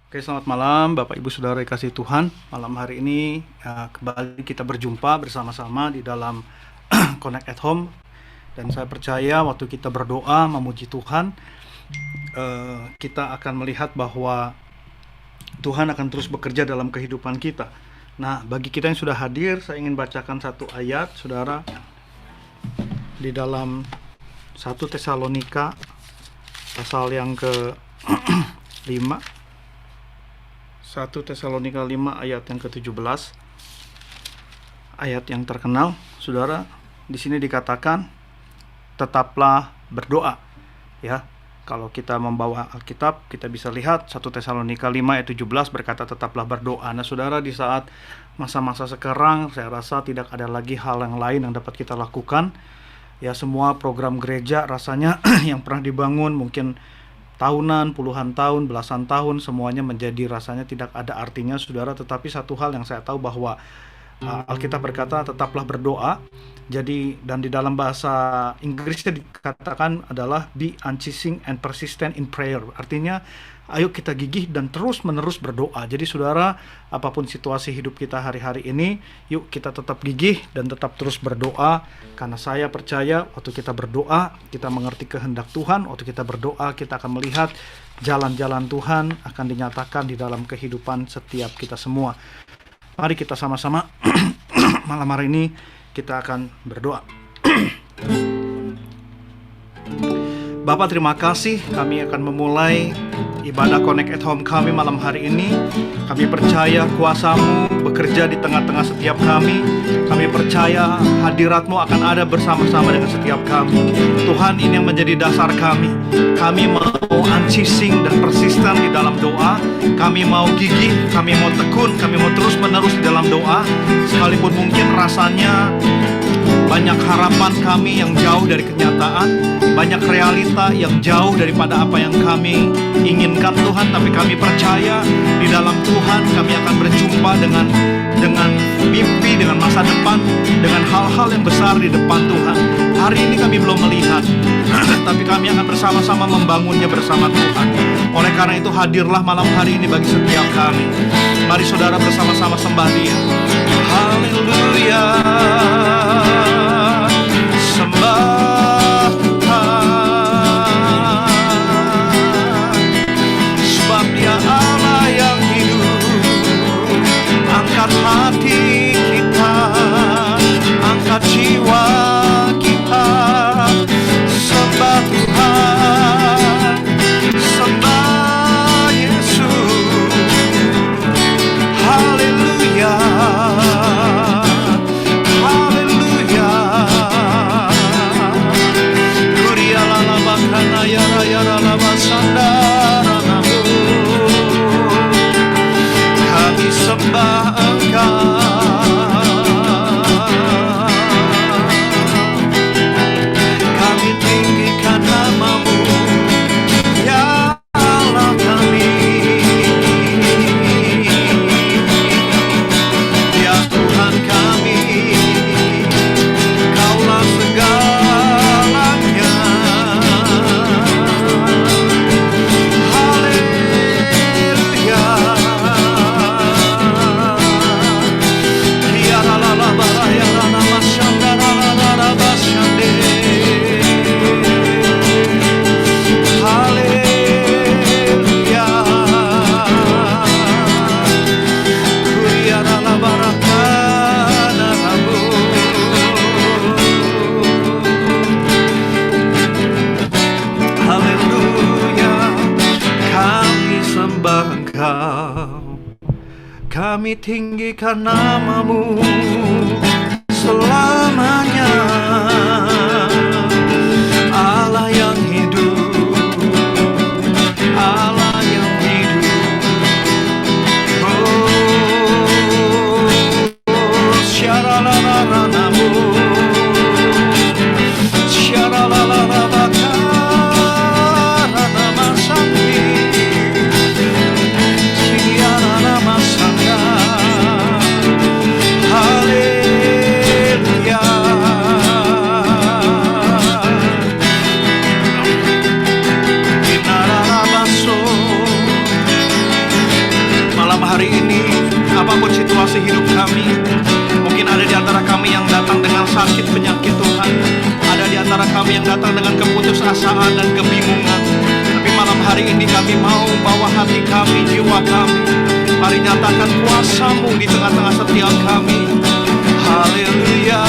Oke, selamat malam Bapak Ibu Saudara yang kasih Tuhan. Malam hari ini kembali kita berjumpa bersama-sama di dalam Connect at Home. Dan saya percaya waktu kita berdoa memuji Tuhan, kita akan melihat bahwa Tuhan akan terus bekerja dalam kehidupan kita. Nah, bagi kita yang sudah hadir, saya ingin bacakan satu ayat, Saudara, di dalam 1 Tesalonika pasal yang ke-5. 1 Tesalonika 5 ayat yang ke-17. Ayat yang terkenal, Saudara. Di sini dikatakan, tetaplah berdoa. Ya, kalau kita membawa Alkitab, kita bisa lihat 1 Tesalonika 5 ayat 17 berkata tetaplah berdoa. Nah, Saudara, di saat masa-masa sekarang, saya rasa tidak ada lagi hal yang lain yang dapat kita lakukan. Ya, semua program gereja rasanya yang pernah dibangun mungkin tahunan, puluhan tahun, belasan tahun, semuanya menjadi rasanya tidak ada artinya, Saudara. Tetapi satu hal yang saya tahu bahwa Alkitab berkata tetaplah berdoa. Jadi, dan di dalam bahasa Inggrisnya dikatakan adalah be unceasing and persistent in prayer. Artinya, ayo kita gigih dan terus-menerus berdoa. Jadi, Saudara, apapun situasi hidup kita hari-hari ini, yuk kita tetap gigih dan tetap terus berdoa. Karena saya percaya waktu kita berdoa, kita mengerti kehendak Tuhan. Waktu kita berdoa, kita akan melihat jalan-jalan Tuhan akan dinyatakan di dalam kehidupan setiap kita semua. Mari kita sama-sama malam hari ini kita akan berdoa. Bapak, terima kasih, kami akan memulai ibadah Connect at Home kami malam hari ini. Kami percaya kuasa-Mu bekerja di tengah-tengah setiap kami. Kami percaya hadirat-Mu akan ada bersama-sama dengan setiap kami. Tuhan, ini yang menjadi dasar kami. Kami mau unceasing dan persisten di dalam doa. Kami mau gigih, kami mau tekun, kami mau terus-menerus di dalam doa. Sekalipun mungkin rasanya banyak harapan kami yang jauh dari kenyataan, banyak realita yang jauh daripada apa yang kami inginkan, Tuhan. Tapi kami percaya di dalam Tuhan kami akan berjumpa dengan mimpi, dengan masa depan, dengan hal-hal yang besar di depan Tuhan. Hari ini kami belum melihat, tapi kami akan bersama-sama membangunnya bersama Tuhan. Oleh karena itu, hadirlah malam hari ini bagi setiap kami. Mari Saudara bersama-sama sembah Dia. Haleluya. Sembah Tuhan, sebab Dia Allah yang hidup. Angkat hati kita, angkat jiwa kita, sembah Tuhan, sembah Yesus. Haleluya. Kami sembah Engkau, kami tinggikan nama-Mu, ya Allah kami, ya Tuhan kami, Kaulah segalanya. Kami tinggikan nama-Mu selamanya, Allah yang hidup, Allah yang hidup. Oh, syaralalalamu, syaralalalabakaranamasanti, siaranamasanti. Haleluya. mengisi hidup kami. Mungkin ada di antara kami yang datang dengan sakit penyakit Tuhan. Ada di antara kami yang datang dengan keputusasaan dan kebingungan. Tapi malam hari ini kami mau bawa hati kami, jiwa kami. Mari nyatakan kuasa-Mu di tengah-tengah setiap kami. Haleluya,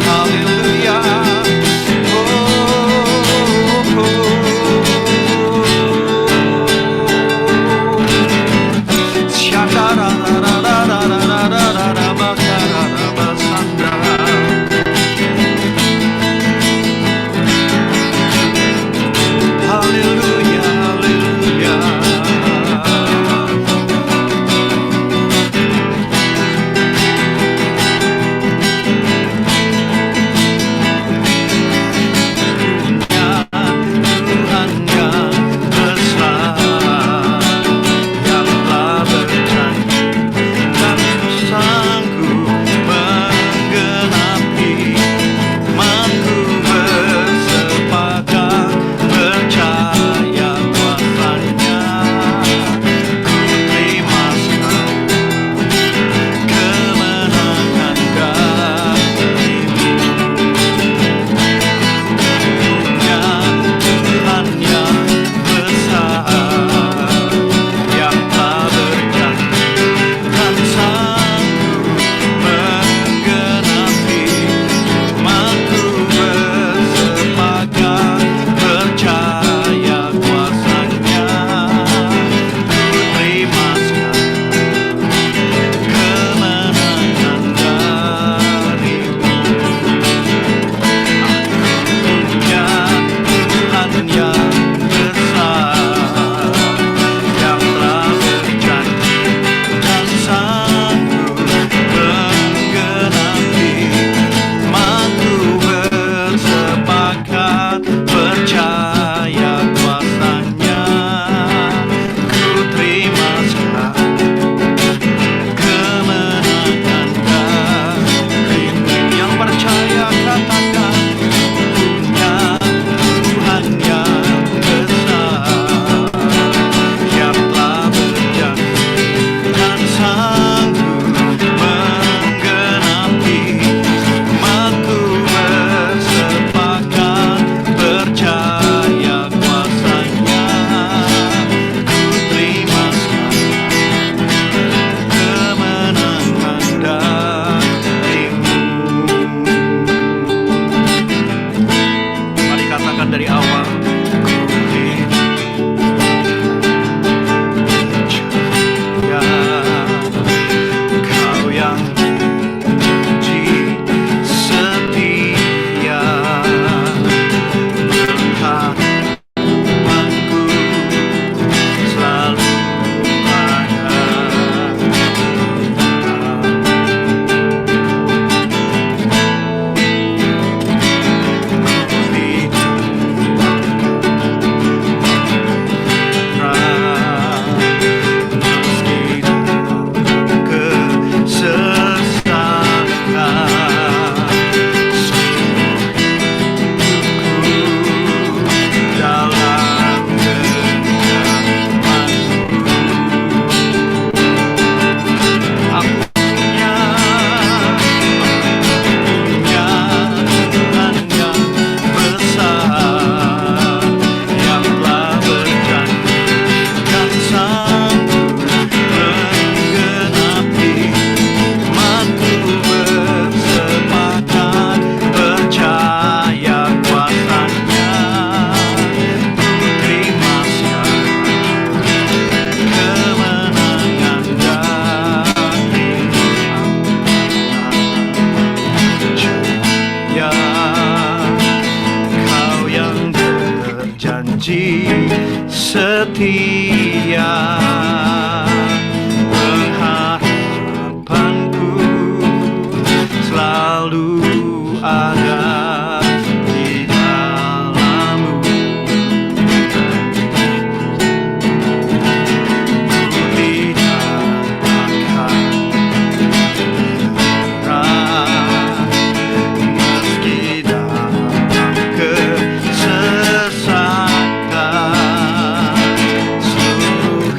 haleluya. setia, pengharapanku selalu ada di dalam-Mu. Ku tidak akan menyerah meski dalam kesesakan. Seluruh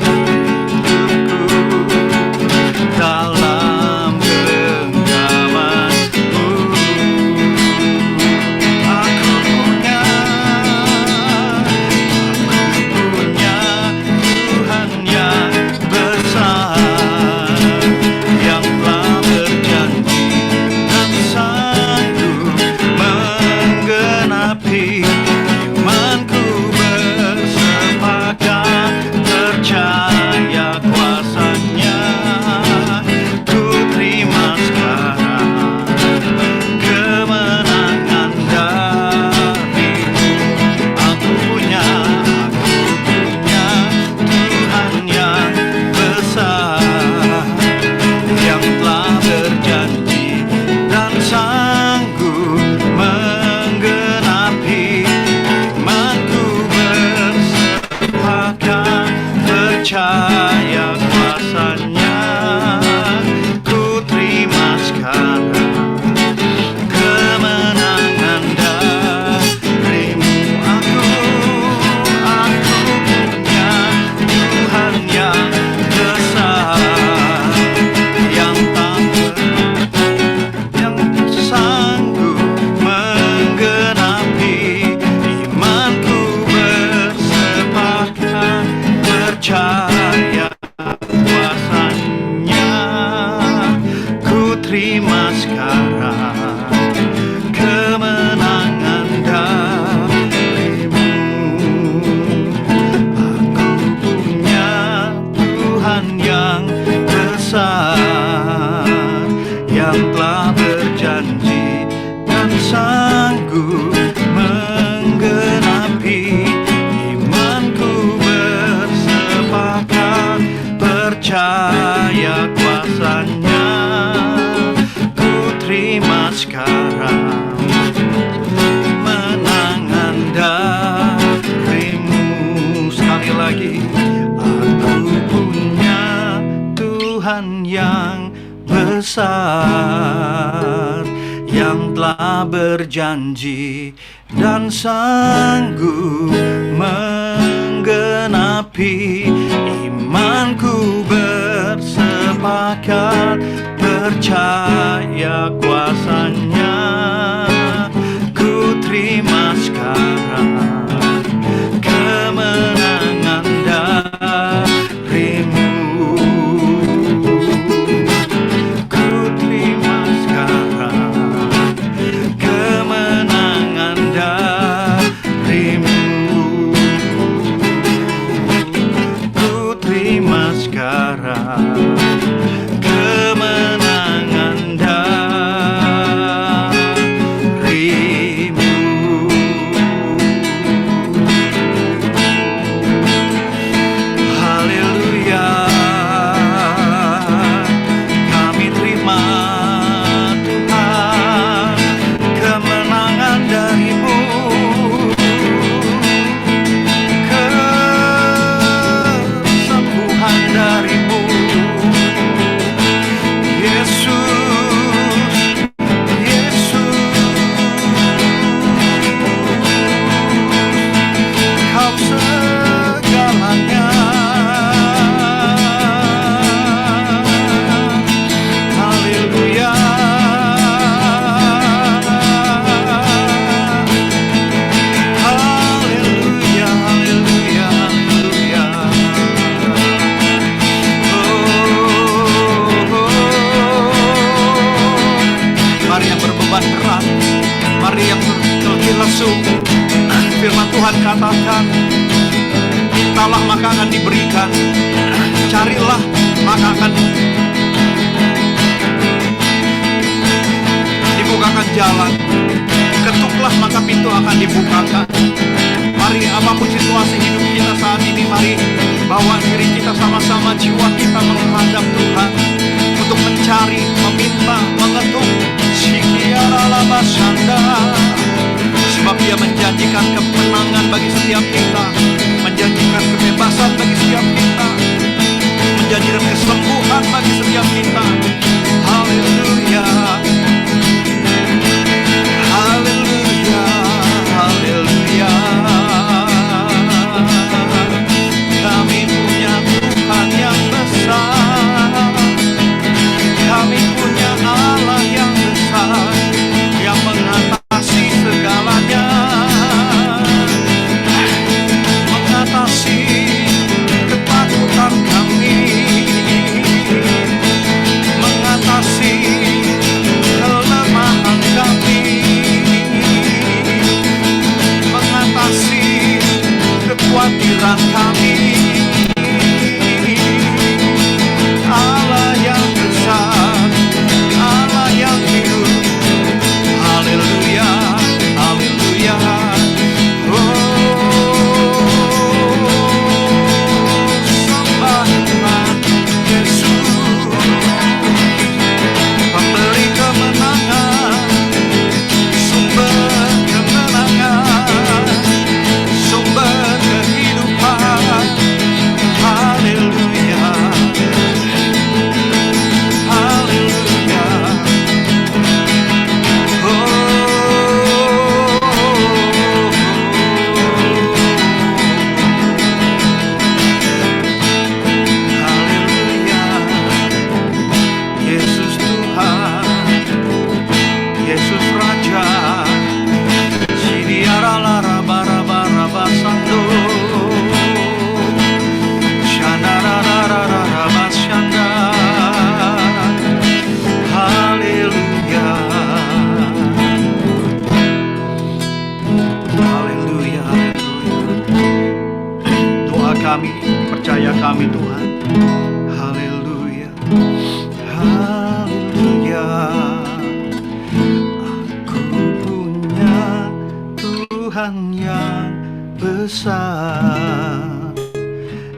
Tuhan yang besar, yang telah berjanji dan sanggup menggenapi. Imanku bersepakat, percaya kuasanya. Ku terima sekarang kemenangan darimu. Ku terima sekarang kemenangan darimu. Ku terima sekarang kemenangan darimu. Haleluya, kami terima Tuhan kemenangan darimu, kesembuhan darimu. Yesus, Yesus, Kau segalanya. Haleluya, haleluya, haleluya, haleluya. Mari yang berbeban berat, mari yang terletih lesu, firman Tuhan katakan, mintalah maka akan diberikan, carilah maka akan dibukakan jalan, ketuklah maka pintu akan dibukakan. Mari apapun situasi hidup kita saat ini, mari bawa diri kita sama-sama, jiwa kita menghadap Tuhan untuk mencari, meminta, mengetuk. Sikiaralabasanda, sebab Dia menjanjikan kemenangan bagi setiap kita, menjanjikan kebebasan bagi setiap kita, menjanjikan kesembuhan bagi setiap kita. Haleluya, haleluya, haleluya. Kami punya Tuhan yang besar, kami punya Allah yang besar, yang mengatasi segalanya, mengatasi ketakutan kami, mengatasi kelemahan kami, mengatasi kekhawatiran kami. Allah yang besar, Allah yang hidup. Haleluya, haleluya. Sembah Tuhan Yesus, pemberi kemenangan, sumber kemenangan, sumber kehidupan. Haleluya, haleluya. Haleluya, Yesus Tuhan, Yesus Raja. Sidiaralarabarabasando, shandararararabashanda. Haleluya, haleluya, haleluya. Doa kami, percaya kami Tuhan. Haleluya, haleluya. Aku punya Tuhan yang besar,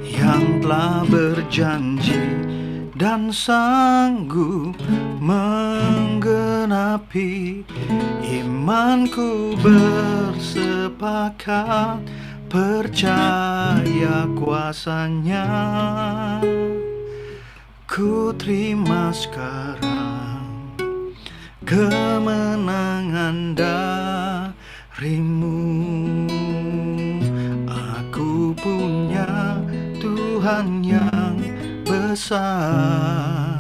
yang telah berjanji dan sanggup menggenapi. Imanku bersepakat, percaya kuasanya. Ku terima sekarang kemenangan darimu. Aku punya Tuhan yang besar,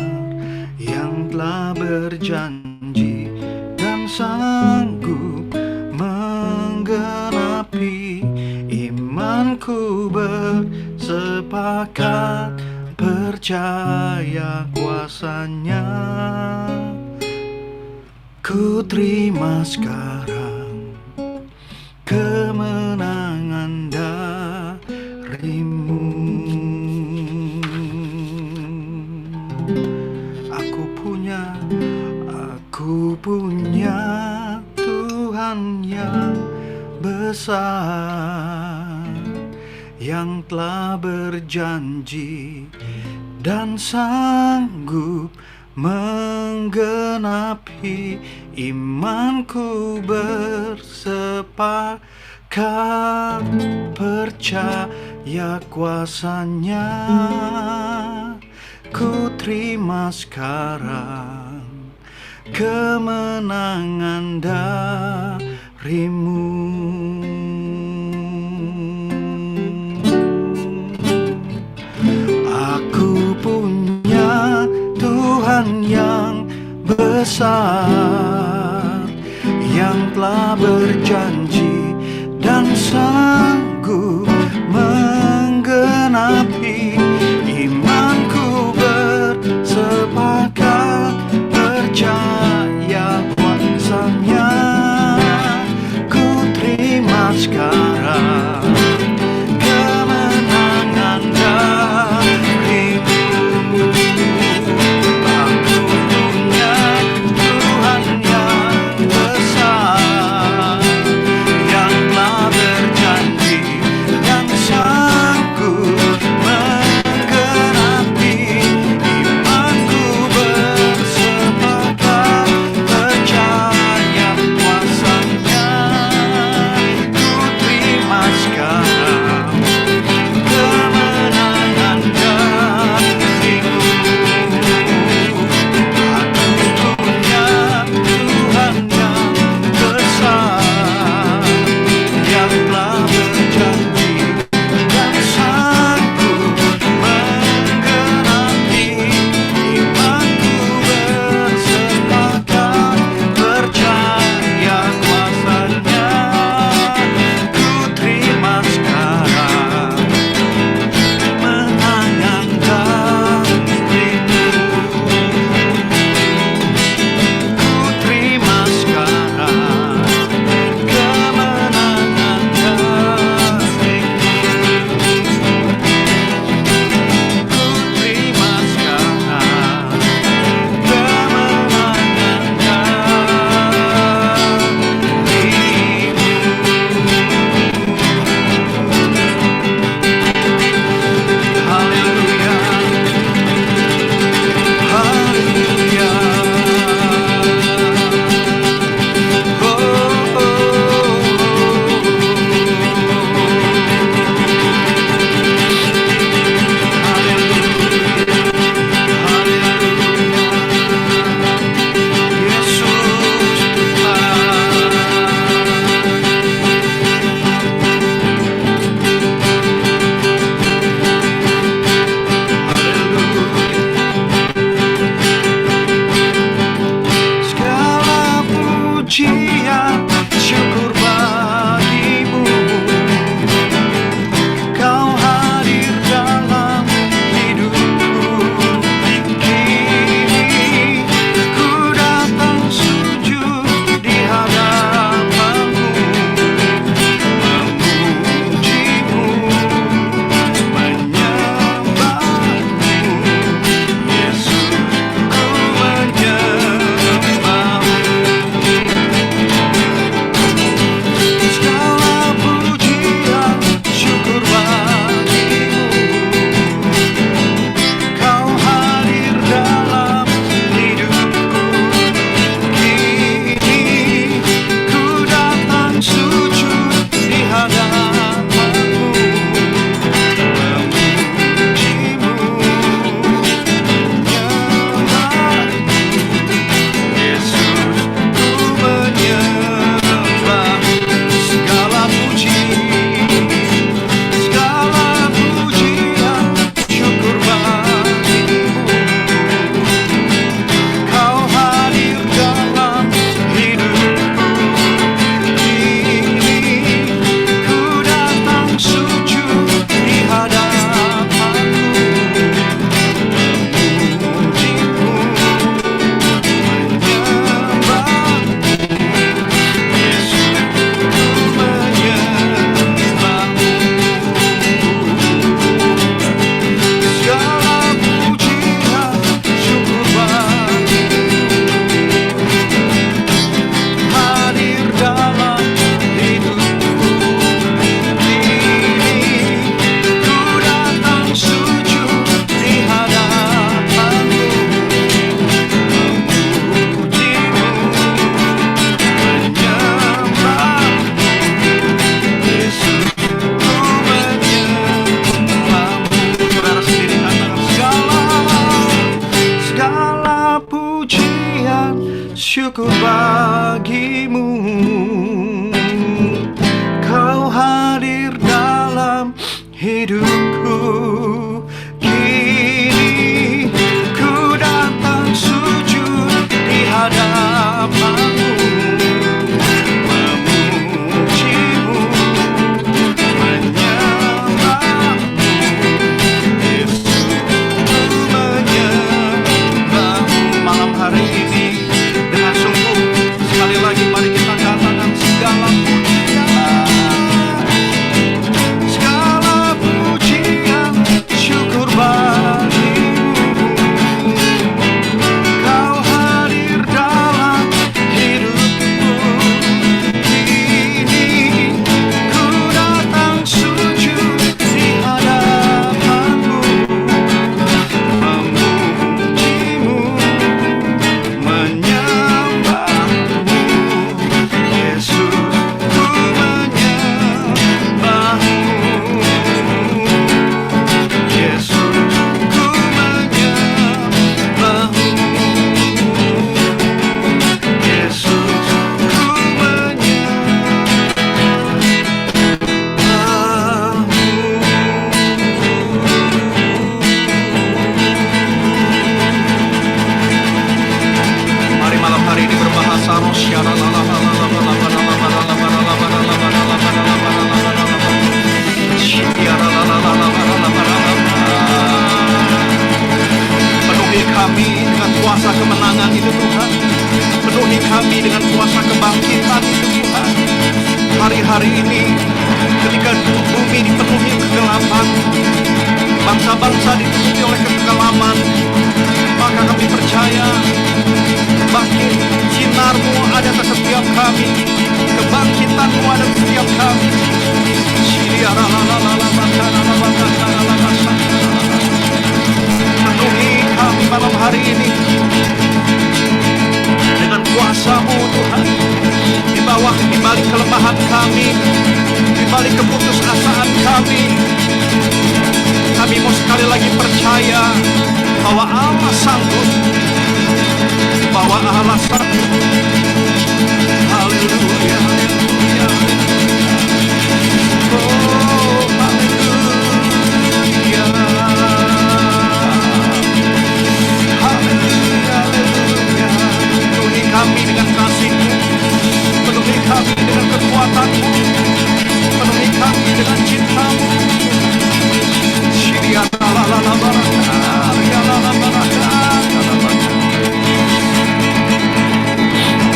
yang telah berjanji dan sanggup menggenapi. Imanku bersepakat percaya kuasanya. Ku terima sekarang kemenangan darimu. Aku punya Tuhan yang besar, yang telah berjanji dan sanggup menggenapi. Imanku bersepakat percaya kuasanya. Ku terima sekarang kemenangan darimu. Aku punya Tuhan yang besar, yang telah berjanji dan sanggup menggenapi. Imanku bersepakat percaya kuasanya. Ku terima hidupku. Kini ku datang sujud di hadapanmu, memujimu, menyembahmu. Yesus, ku menyembahmu. Malam hari ini dengan sungguh sekali lagi mari kita katakan segala pujian, syukur bagimu. Kau hadir dalam hidupku. Kini ku datang sujud di hadapanmu, memujimu, menyembahmu. Yesus, ku menyembahmu. Yesus, ku menyembahmu. Yesus, ku menyembahmu. Mari malam hari ini berbahasa rosyara penuhi kami dengan kuasa kemenangan itu Tuhan. Penuhi kami dengan kuasa kebangkitan itu Tuhan. Hari-hari ini ketika bumi dipenuhi kegelapan, bangsa-bangsa ditutupi oleh kekelaman, maka kami percaya bangkit sinarmu ada di setiap kami, kebangkitanmu ada di setiap kami. Penuhi kami malam hari ini dengan kuasa-Mu Tuhan. Di balik kelemahan kami, di balik keputusasaan kami mau sekali lagi percaya bahwa Allah sanggup, bahwa Allah sanggup. Haleluya, haleluya. Oh, haleluya. Haleluya, haleluya. Penuhi kami dengan kasih-Mu, penuhi kami dengan kekuatan-Mu, penuhi kami dengan cinta-Mu.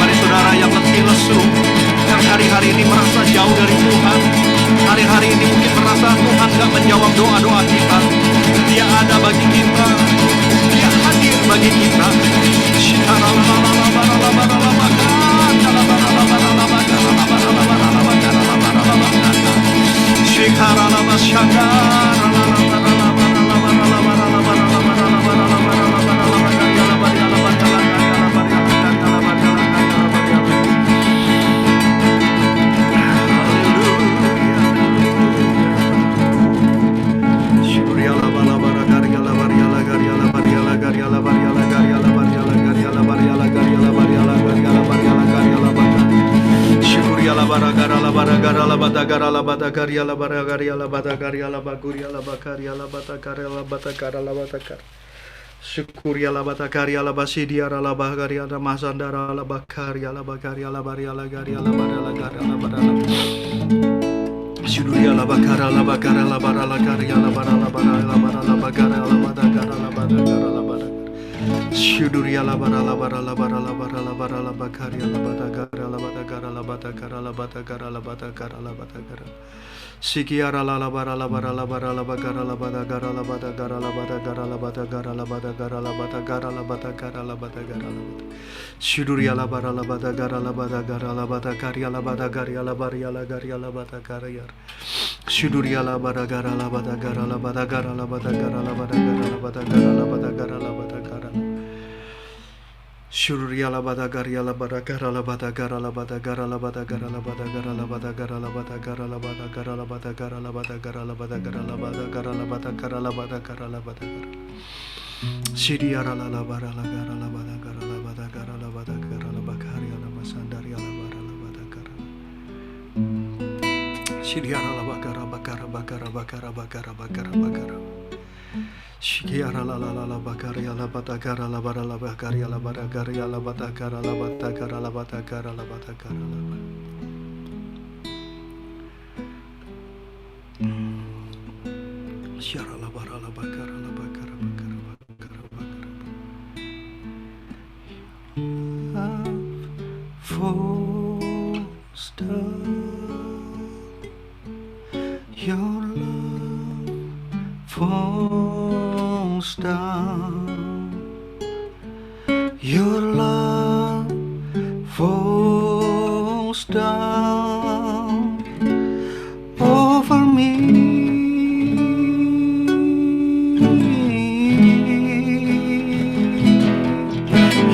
Mari saudara yang letih lesu, yang hari-hari ini merasa jauh dari Tuhan, hari-hari ini mungkin merasa Tuhan gak menjawab doa-doa kita. Dia ada bagi kita, Dia hadir bagi kita. Syukuria la batakaria la basidia la bagaria la mazandara la bakaria la bagaria la baria la garia la bara la garia la bara la Syuduria la bakara la bakara la bara la garia la bara la bara la bara la bagara la badagara la badagara la bara Syuduria la bara la bara la bara la bara la bara la bakaria la badagara la badagara la badagara la badagara la badagara la badagara Sikiara la bara la bara la bara la bagara la badagara la badagara la badagara la badagara la badagara la badagara la badagara la badagara la Syuduria la bara la badagara la badagara la badagaria la badagaria la baria la garia la badagaria Syuduria la badagara la badagara la badagara la badagara la badagara la badagara la badagara la badagara Syuria la badagaria la badagara la badagara la badagara la badagara la badagara la badagara la badagara la badagara la badagara la badagara la badagara la badagara la badagara la badagara la badagara Sidiara la bara la gara la badagara la badagara la badagara la bakaria la masandaria la bara la badagara Sidiara la bakara bakara bakara bakara bakara bakara bakara. Shikiara la la la la bakara la batakara la bara la bakara la batakara la batakara la batakara la batakara la batakara la. Shiara la bara la bakara la bakara bakara bakara bakara. Falls down, your love falls down, your love falls down over me.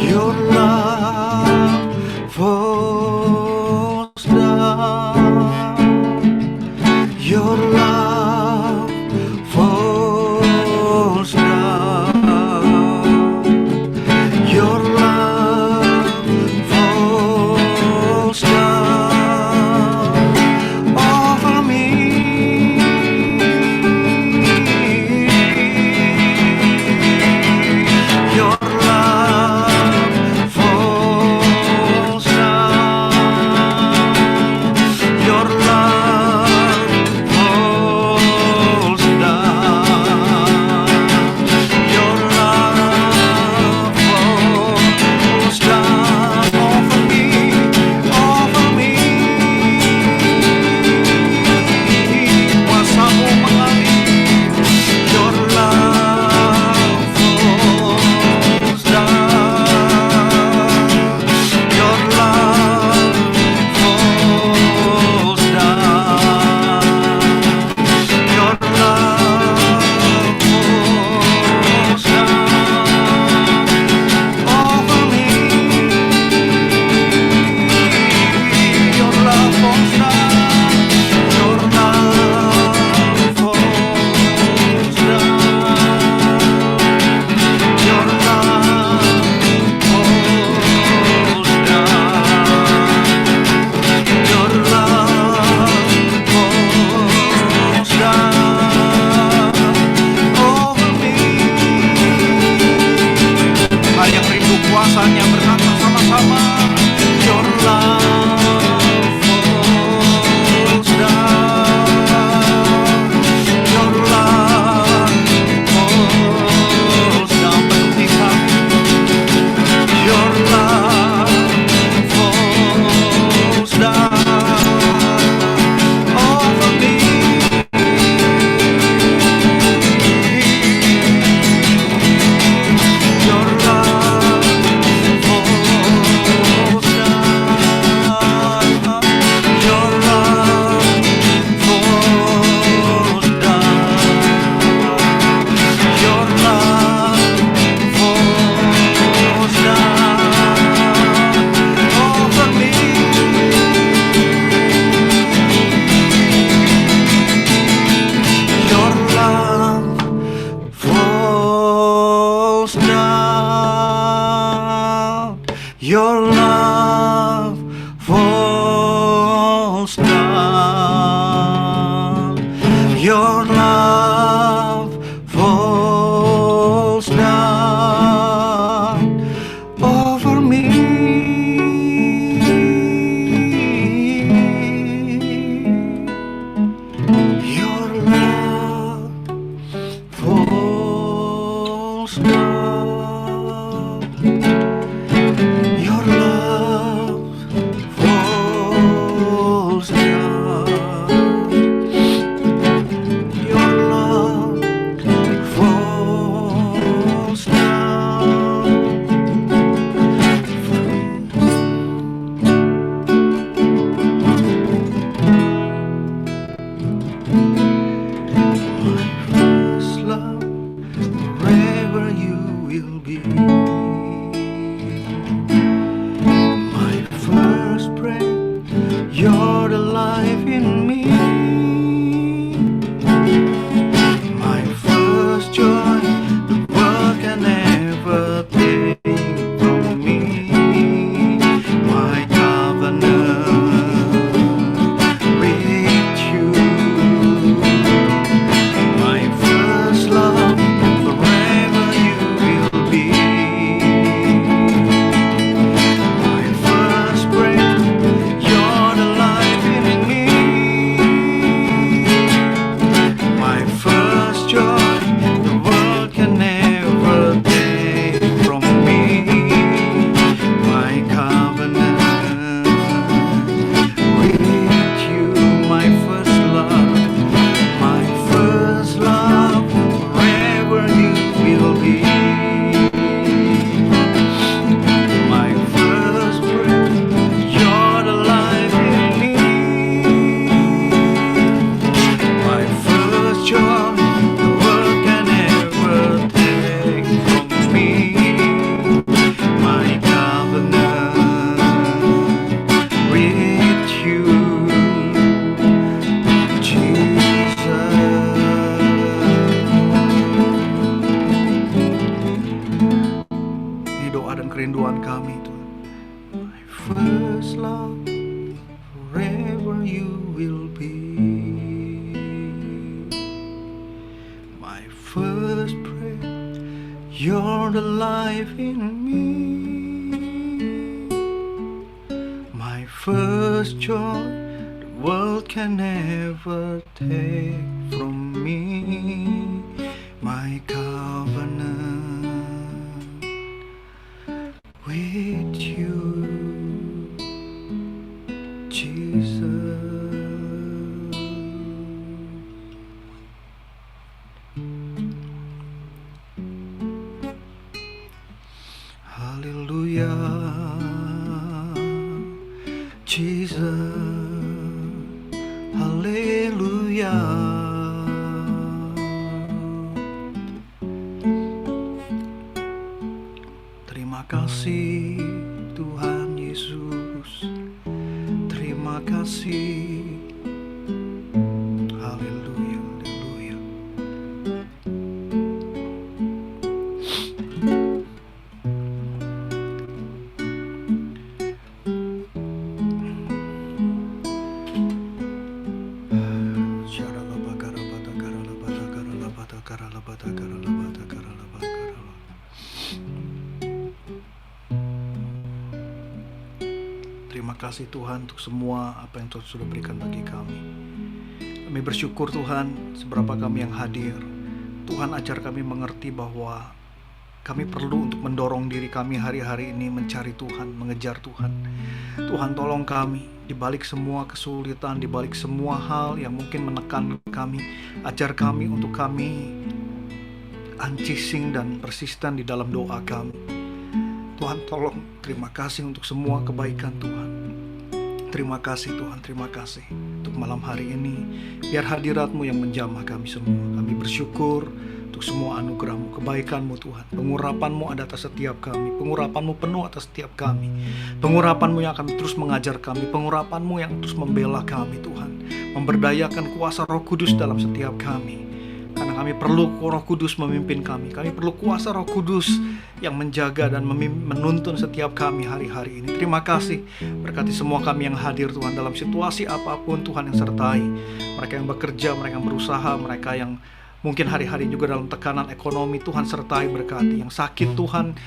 Your love falls down, your love falls down, your love falls down over me. Your love falls down, your love falls down, your love falls down over me, over me. Kuasamu mengalir, your love falls down, your love falls down, your love falls down over me. Your love falls down, your love falls down, your love falls down, your love falls down over me. Hai yang rindu kuasanya berkata sama-sama, your love falls down, your love falls down. Penuhi kami, your love falls down over me. Your love falls down, your love falls down, your love falls down over me. Your love falls down, your love falls down, your love falls down over me. Your love falls down, your love falls down, your love falls down. My first love, wherever you first breath, you're the life in me. My first joy, the world can never take from me. My covenant with you, Jesus. Hallelujah, Jesus. Hallelujah. Terima kasih Tuhan Yesus. Terima kasih. Haleluya, haleluya. Terima kasih Tuhan untuk semua apa yang Tuhan sudah berikan bagi kami. Kami bersyukur Tuhan seberapa kami yang hadir. Tuhan ajar kami mengerti bahwa kami perlu untuk mendorong diri kami hari-hari ini mencari Tuhan, mengejar Tuhan. Tuhan tolong kami di balik semua kesulitan, di balik semua hal yang mungkin menekan kami. Ajar kami untuk kami unceasing dan persisten di dalam doa kami. Tuhan tolong, terima kasih untuk semua kebaikan Tuhan. Terima kasih Tuhan, terima kasih untuk malam hari ini. Biar hadirat-Mu yang menjamah kami semua. Kami bersyukur untuk semua anugerah-Mu, kebaikan-Mu Tuhan. Pengurapan-Mu ada atas setiap kami. Pengurapan-Mu penuh atas setiap kami. Pengurapan-Mu yang akan terus mengajar kami. Pengurapan-Mu yang terus membela kami Tuhan. Memberdayakan kuasa Roh Kudus dalam setiap kami. Karena kami perlu Roh Kudus memimpin kami. Kami perlu kuasa Roh Kudus yang menjaga dan menuntun setiap kami hari-hari ini. Terima kasih. Berkati semua kami yang hadir Tuhan dalam situasi apapun Tuhan yang sertai. Mereka yang bekerja, mereka yang berusaha, mereka yang mungkin hari-hari juga dalam tekanan ekonomi, Tuhan sertai berkati. Yang sakit Tuhan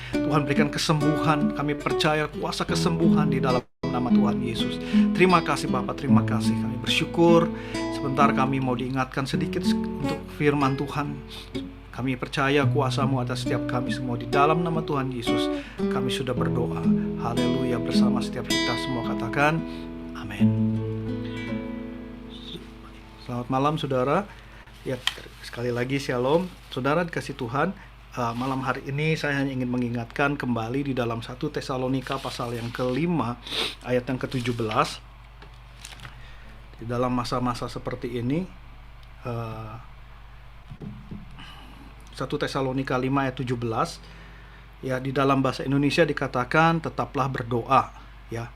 berikan kesembuhan. Kami percaya kuasa kesembuhan di dalam nama Tuhan Yesus. Terima kasih Bapak, terima kasih. Kami bersyukur. Sebentar kami mau diingatkan sedikit untuk firman Tuhan. Kami percaya kuasa-Mu atas setiap kami semua. Di dalam nama Tuhan Yesus kami sudah berdoa. Haleluya, bersama setiap kita semua katakan amin. Selamat malam saudara. Ya, sekali lagi shalom. Saudara dikasih Tuhan, malam hari ini saya hanya ingin mengingatkan kembali di dalam 1 Tesalonika pasal yang ke-5 ayat yang ke-17. Di dalam masa-masa seperti ini, 1 Tesalonika 5 ayat 17, ya, di dalam bahasa Indonesia dikatakan tetaplah berdoa, ya,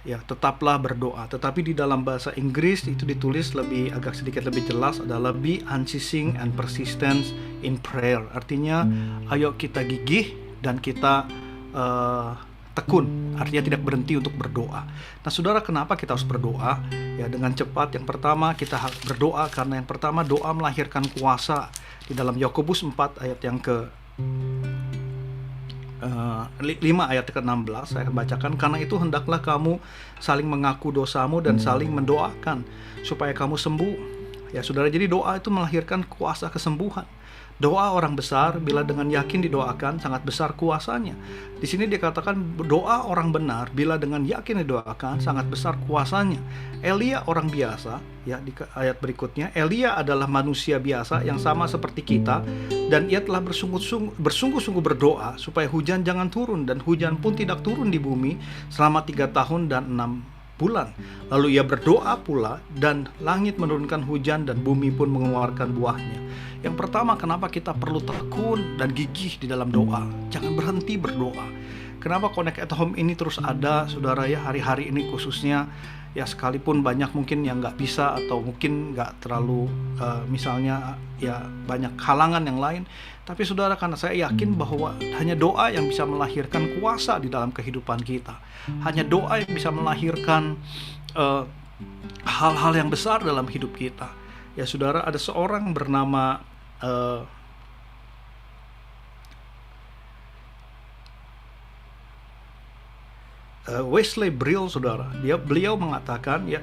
tetaplah berdoa. Tetapi di dalam bahasa Inggris itu ditulis agak sedikit lebih jelas, adalah be unceasing and persistent in prayer. Artinya ayo kita gigih dan kita tekun, artinya tidak berhenti untuk berdoa. Nah saudara, kenapa kita harus berdoa? Ya, dengan cepat. Yang pertama, kita harus berdoa karena yang pertama, doa melahirkan kuasa. Di dalam Yakobus 4 ayat yang ke 5 ayat ke-16 saya akan bacakan. Karena itu hendaklah kamu saling mengaku dosamu dan saling mendoakan supaya kamu sembuh. Ya saudara, jadi doa itu melahirkan kuasa kesembuhan. Doa orang besar bila dengan yakin didoakan sangat besar kuasanya. Di sini dikatakan doa orang benar bila dengan yakin didoakan sangat besar kuasanya. Elia orang biasa, ya, di ayat berikutnya, Elia adalah manusia biasa yang sama seperti kita, dan ia telah bersungguh-sungguh berdoa supaya hujan jangan turun, dan hujan pun tidak turun di bumi selama 3 tahun dan 6 bulan. Lalu ia berdoa pula, dan langit menurunkan hujan dan bumi pun mengeluarkan buahnya. Yang pertama, kenapa kita perlu tekun dan gigih di dalam doa? Jangan berhenti berdoa. Kenapa Connect at Home ini terus ada, saudara, ya, hari-hari ini khususnya, ya, sekalipun banyak mungkin yang nggak bisa atau mungkin nggak terlalu misalnya ya banyak halangan yang lain, tapi saudara, karena saya yakin bahwa hanya doa yang bisa melahirkan kuasa di dalam kehidupan kita. Hanya doa yang bisa melahirkan hal-hal yang besar dalam hidup kita. Ya saudara, ada seorang bernama Wesley Brill, saudara, beliau mengatakan ya,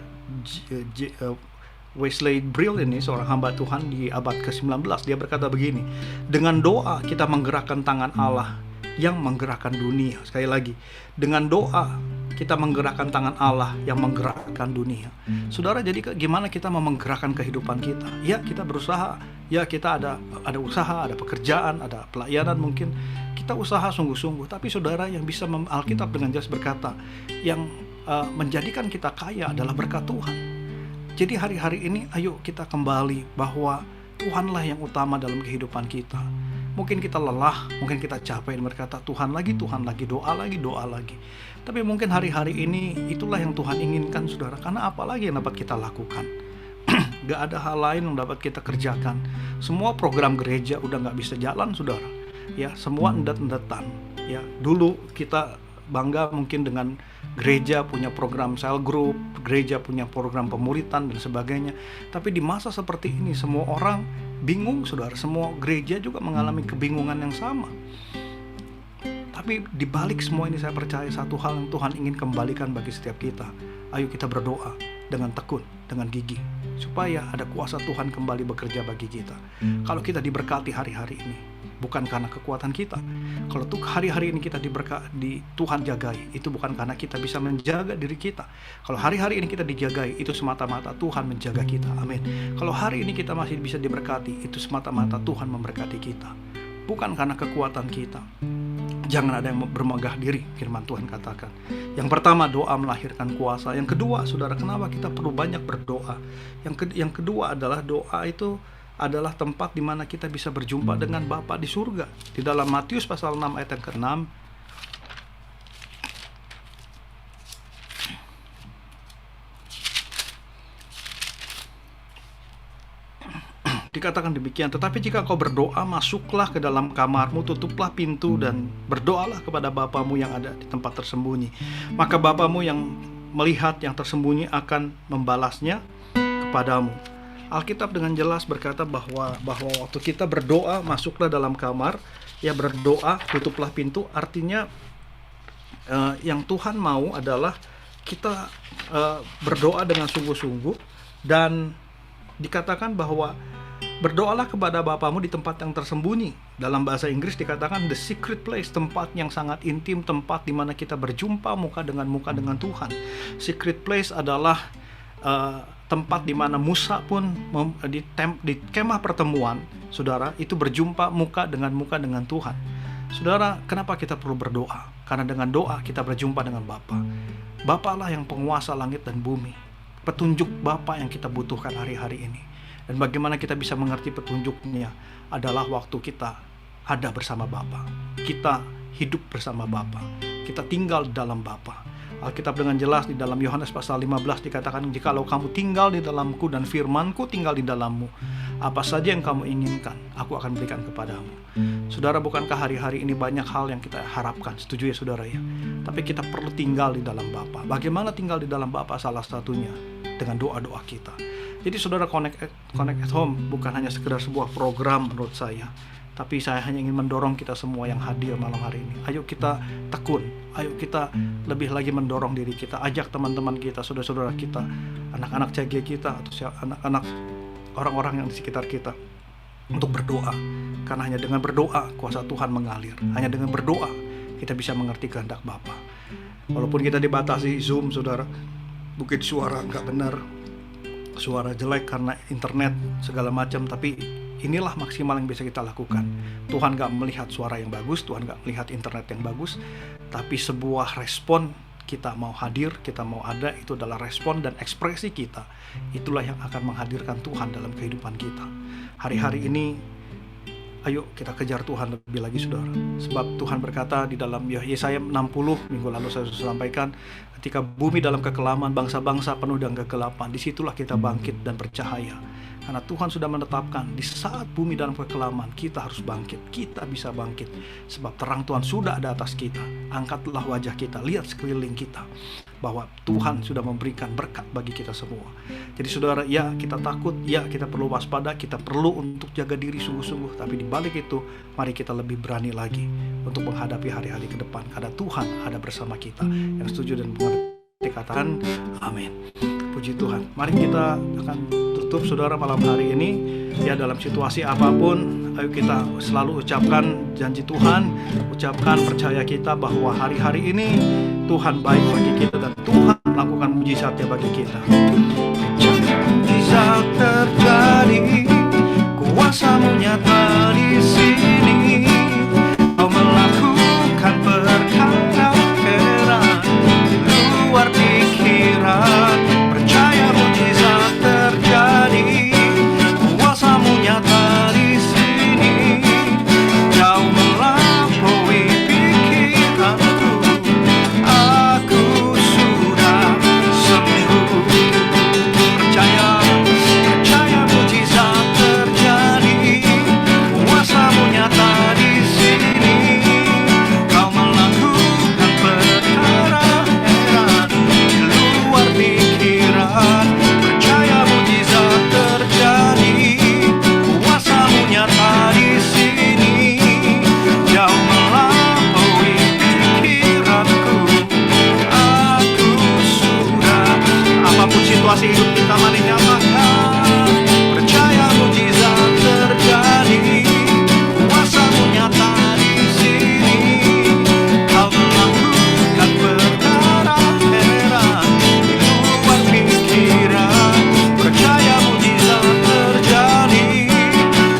Wesley Brill ini seorang hamba Tuhan di abad ke-19. Dia berkata begini, dengan doa kita menggerakkan tangan Allah yang menggerakkan dunia. Sekali lagi, dengan doa kita menggerakkan tangan Allah yang menggerakkan dunia. Saudara, jadi gimana kita mau menggerakkan kehidupan kita? Ya, kita berusaha. Ya, kita ada usaha, ada pekerjaan, ada pelayanan mungkin. Kita usaha sungguh-sungguh. Tapi saudara, yang bisa Alkitab dengan jelas berkata, yang menjadikan kita kaya adalah berkat Tuhan. Jadi hari-hari ini ayo kita kembali bahwa Tuhanlah yang utama dalam kehidupan kita. Mungkin kita lelah, mungkin kita capek dan berkata Tuhan lagi, doa lagi. Tapi mungkin hari-hari ini itulah yang Tuhan inginkan, saudara. Karena apalagi yang dapat kita lakukan? Gak ada hal lain yang dapat kita kerjakan. Semua program gereja udah gak bisa jalan, saudara. Ya, semua endet-endetan. Ya, dulu kita bangga mungkin dengan gereja punya program cell group, gereja punya program pemuritan dan sebagainya. Tapi di masa seperti ini semua orang bingung, saudara. Semua gereja juga mengalami kebingungan yang sama. Tapi di balik semua ini saya percaya satu hal yang Tuhan ingin kembalikan bagi setiap kita. Ayo kita berdoa dengan tekun, dengan gigih, supaya ada kuasa Tuhan kembali bekerja bagi kita. Kalau kita diberkati hari-hari ini, bukan karena kekuatan kita. Kalau tuh hari-hari ini kita diberkati, Tuhan jagai, itu bukan karena kita bisa menjaga diri kita. Kalau hari-hari ini kita dijagai, itu semata-mata Tuhan menjaga kita. Amin. Kalau hari ini kita masih bisa diberkati, itu semata-mata Tuhan memberkati kita, bukan karena kekuatan kita. Jangan ada yang bermegah diri, firman Tuhan katakan. Yang pertama, doa melahirkan kuasa. Yang kedua, saudara, kenapa kita perlu banyak berdoa? Yang kedua adalah doa itu adalah tempat di mana kita bisa berjumpa dengan Bapa di surga. Di dalam Matius pasal 6 ayat yang ke-6, dikatakan demikian, tetapi jika kau berdoa, masuklah ke dalam kamarmu, tutuplah pintu dan berdoalah kepada Bapamu yang ada di tempat tersembunyi. Maka Bapamu yang melihat yang tersembunyi akan membalasnya kepadamu. Alkitab dengan jelas berkata bahwa waktu kita berdoa, masuklah dalam kamar, ya berdoa, tutuplah pintu. Artinya yang Tuhan mau adalah kita berdoa dengan sungguh-sungguh, dan dikatakan bahwa berdoalah kepada Bapamu di tempat yang tersembunyi. Dalam bahasa Inggris dikatakan the secret place, tempat yang sangat intim, tempat di mana kita berjumpa muka dengan Tuhan. Secret place adalah tempat di mana Musa pun di kemah pertemuan, saudara, itu berjumpa muka dengan Tuhan. Saudara, kenapa kita perlu berdoa? Karena dengan doa kita berjumpa dengan Bapa. Bapa lah yang penguasa langit dan bumi. Petunjuk Bapa yang kita butuhkan hari-hari ini. Dan bagaimana kita bisa mengerti petunjuknya adalah waktu kita ada bersama Bapa. Kita hidup bersama Bapa. Kita tinggal di dalam Bapa. Alkitab dengan jelas di dalam Yohanes pasal 15 dikatakan, jikalau kamu tinggal di dalamku dan firmanku tinggal di dalammu, apa saja yang kamu inginkan, aku akan berikan kepadamu. Saudara, bukankah hari-hari ini banyak hal yang kita harapkan? Setuju ya saudara ya? Tapi kita perlu tinggal di dalam Bapa. Bagaimana tinggal di dalam Bapa? Salah satunya dengan doa-doa kita. Jadi saudara, Connect at Home bukan hanya sekedar sebuah program menurut saya, tapi saya hanya ingin mendorong kita semua yang hadir malam hari ini. Ayo kita tekun, ayo kita lebih lagi mendorong diri kita. Ajak teman-teman kita, saudara-saudara kita, anak-anak CG kita, atau anak-anak orang-orang yang di sekitar kita untuk berdoa. Karena hanya dengan berdoa kuasa Tuhan mengalir. Hanya dengan berdoa kita bisa mengerti kehendak Bapa. Walaupun kita dibatasi Zoom, saudara, mungkin suara nggak benar, suara jelek karena internet segala macam, tapi inilah maksimal yang bisa kita lakukan. Tuhan gak melihat suara yang bagus, Tuhan gak melihat internet yang bagus, tapi sebuah respon kita mau hadir, kita mau ada, itu adalah respon dan ekspresi kita. Itulah yang akan menghadirkan Tuhan dalam kehidupan kita. Hari-hari ini, ayo kita kejar Tuhan lebih lagi, saudara. Sebab Tuhan berkata di dalam Yesaya 60, minggu lalu saya sudah sampaikan, ketika bumi dalam kekelaman, bangsa-bangsa penuh dengan kegelapan, disitulah kita bangkit dan bercahaya. Karena Tuhan sudah menetapkan di saat bumi dalam kekelaman kita harus bangkit. Kita bisa bangkit sebab terang Tuhan sudah ada atas kita. Angkatlah wajah kita, lihat sekeliling kita bahwa Tuhan sudah memberikan berkat bagi kita semua. Jadi saudara, ya kita takut, ya kita perlu waspada, kita perlu untuk jaga diri sungguh-sungguh. Tapi di balik itu, mari kita lebih berani lagi untuk menghadapi hari-hari ke depan. Karena Tuhan ada bersama kita. Yang setuju dan mengerti katakan amin. Puji Tuhan. Mari kita akan tutup saudara malam hari ini. Ya, dalam situasi apapun, ayo kita selalu ucapkan janji Tuhan, ucapkan percaya kita bahwa hari-hari ini Tuhan baik bagi kita dan Tuhan melakukan mujizatnya bagi kita. Mujizat terjadi, kuasa-Mu nyata di sini. Kau melakukan perkara heran di luar pikiran. Percaya mujizat terjadi, kuasa-Mu nyata di sini. Jauh melampaui pikiranku, aku sudah sembuh. Percaya mujizat terjadi, kuasa-Mu nyata di sini. Kau melakukan perkara heran di luar pikiran. Percaya mujizat terjadi, kuasa-Mu nyata di sini. Jauh melampaui pikiranku, aku sudah. Apapun situasi hidup kita, mari nyatakan Percaya mujizat terjadi, kuasa-Mu nyata di sini. Kau melakukan perkara heran di luar pikiran. Percaya mujizat terjadi,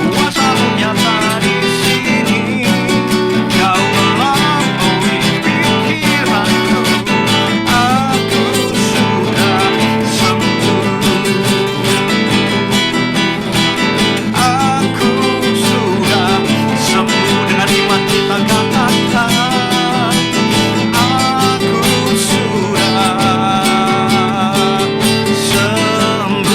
kuasa-Mu nyata di sini. Kau melampaui pikiranku, aku sudah sembuh. Aku sudah sembuh. Dengan iman kita katakan, aku sudah sembuh.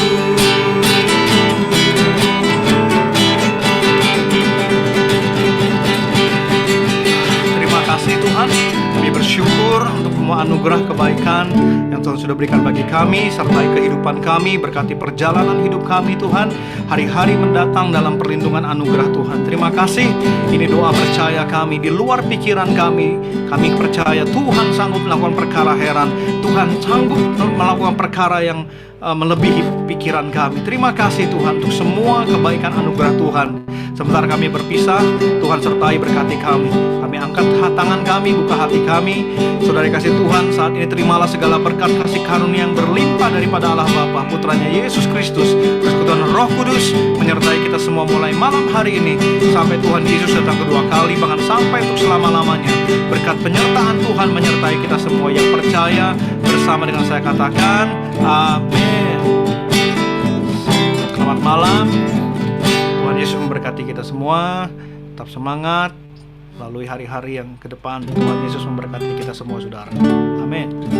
Terima kasih Tuhan, kami bersyukur untuk semua anugerah kebaikan yang Tuhan sudah berikan bagi kami, sertai kehidupan kami, berkati perjalanan hidup kami Tuhan, hari-hari mendatang dalam perlindungan anugerah Tuhan. Terima kasih, ini doa percaya kami, di luar pikiran kami percaya Tuhan sanggup melakukan perkara heran, Tuhan sanggup melakukan perkara yang melebihi pikiran kami. Terima kasih Tuhan untuk semua kebaikan anugerah Tuhan. Sebentar kami berpisah, Tuhan sertai berkati kami. Kami angkat tangan kami, buka hati kami. Saudara kasih Tuhan, saat ini terimalah segala berkat kasih karunia yang berlimpah daripada Allah Bapa, Putranya Yesus Kristus, persekutuan Roh Kudus menyertai kita semua mulai malam hari ini sampai Tuhan Yesus datang kedua kali, bahkan sampai untuk selama-lamanya. Berkat penyertaan Tuhan menyertai kita semua yang percaya bersama dengan saya katakan amin. Selamat malam. Tuhan Yesus memberkati kita semua. Tetap semangat melalui hari-hari yang ke depan. Tuhan Yesus memberkati kita semua saudara. Amin.